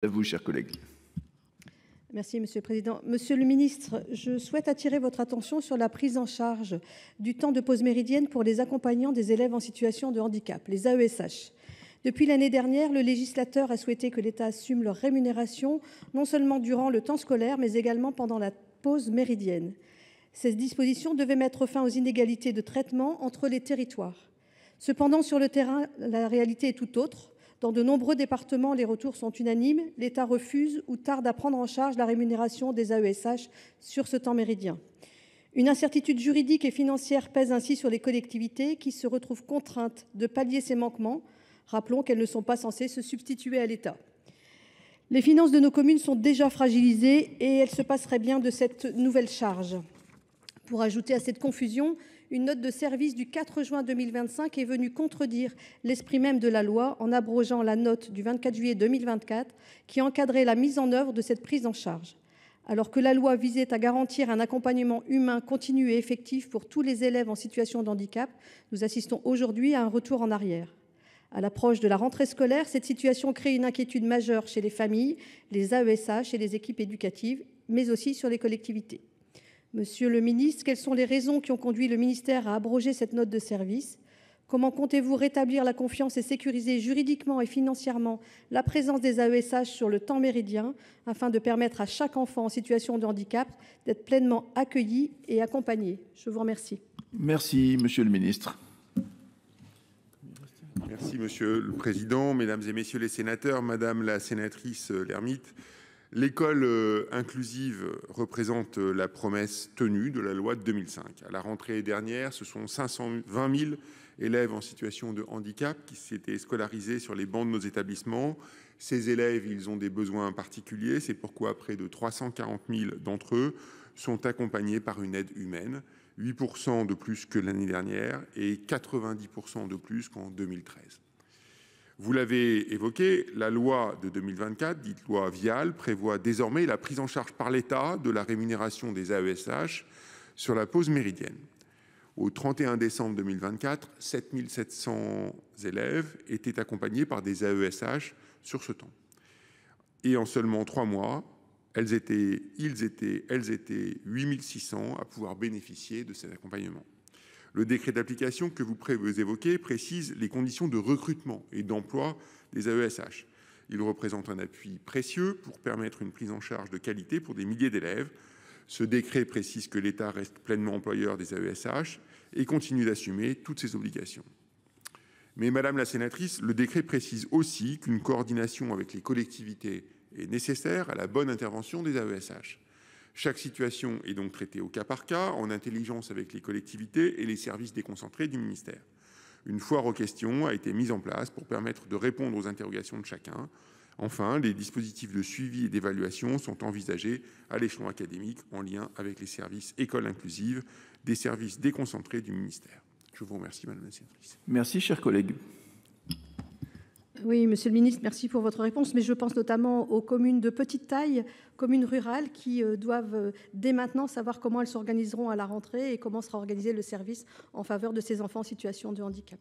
À vous, chers collègues. Merci, Monsieur le Président. Monsieur le ministre, je souhaite attirer votre attention sur la prise en charge du temps de pause méridienne pour les accompagnants des élèves en situation de handicap, les AESH. Depuis l'année dernière, le législateur a souhaité que l'État assume leur rémunération, non seulement durant le temps scolaire, mais également pendant la pause méridienne. Ces dispositions devaient mettre fin aux inégalités de traitement entre les territoires. Cependant, sur le terrain, la réalité est tout autre. Dans de nombreux départements, les retours sont unanimes. L'État refuse ou tarde à prendre en charge la rémunération des AESH sur ce temps méridien. Une incertitude juridique et financière pèse ainsi sur les collectivités qui se retrouvent contraintes de pallier ces manquements. Rappelons qu'elles ne sont pas censées se substituer à l'État. Les finances de nos communes sont déjà fragilisées et elles se passeraient bien de cette nouvelle charge. Pour ajouter à cette confusion, une note de service du 4 juin 2025 est venue contredire l'esprit même de la loi en abrogeant la note du 24 juillet 2024 qui encadrait la mise en œuvre de cette prise en charge. Alors que la loi visait à garantir un accompagnement humain continu et effectif pour tous les élèves en situation de handicap, nous assistons aujourd'hui à un retour en arrière. À l'approche de la rentrée scolaire, cette situation crée une inquiétude majeure chez les familles, les AESH et les équipes éducatives, mais aussi sur les collectivités. Monsieur le ministre, quelles sont les raisons qui ont conduit le ministère à abroger cette note de service ? Comment comptez-vous rétablir la confiance et sécuriser juridiquement et financièrement la présence des AESH sur le temps méridien afin de permettre à chaque enfant en situation de handicap d'être pleinement accueilli et accompagné ? Je vous remercie. Merci, monsieur le ministre. Merci, Monsieur le Président, Mesdames et Messieurs les sénateurs, Madame la sénatrice Lermytte. L'école inclusive représente la promesse tenue de la loi de 2005. À la rentrée dernière, ce sont 520 000 élèves en situation de handicap qui s'étaient scolarisés sur les bancs de nos établissements. Ces élèves, ils ont des besoins particuliers. C'est pourquoi près de 340 000 d'entre eux sont accompagnés par une aide humaine, 8% de plus que l'année dernière et 90% de plus qu'en 2013. Vous l'avez évoqué, la loi de 2024, dite loi Vial, prévoit désormais la prise en charge par l'État de la rémunération des AESH sur la pause méridienne. Au 31 décembre 2024, 7 700 élèves étaient accompagnés par des AESH sur ce temps. Et en seulement 3 mois, ils étaient 8 600 à pouvoir bénéficier de cet accompagnement. Le décret d'application que vous évoquez précise les conditions de recrutement et d'emploi des AESH. Il représente un appui précieux pour permettre une prise en charge de qualité pour des milliers d'élèves. Ce décret précise que l'État reste pleinement employeur des AESH et continue d'assumer toutes ses obligations. Mais Madame la sénatrice, le décret précise aussi qu'une coordination avec les collectivités est nécessaire à la bonne intervention des AESH. Chaque situation est donc traitée au cas par cas, en intelligence avec les collectivités et les services déconcentrés du ministère. Une foire aux questions a été mise en place pour permettre de répondre aux interrogations de chacun. Enfin, les dispositifs de suivi et d'évaluation sont envisagés à l'échelon académique en lien avec les services écoles inclusives des services déconcentrés du ministère. Je vous remercie, Madame la sénatrice. Merci, chers collègues. Oui, monsieur le ministre, merci pour votre réponse. Mais je pense notamment aux communes de petite taille, communes rurales, qui doivent dès maintenant savoir comment elles s'organiseront à la rentrée et comment sera organisé le service en faveur de ces enfants en situation de handicap.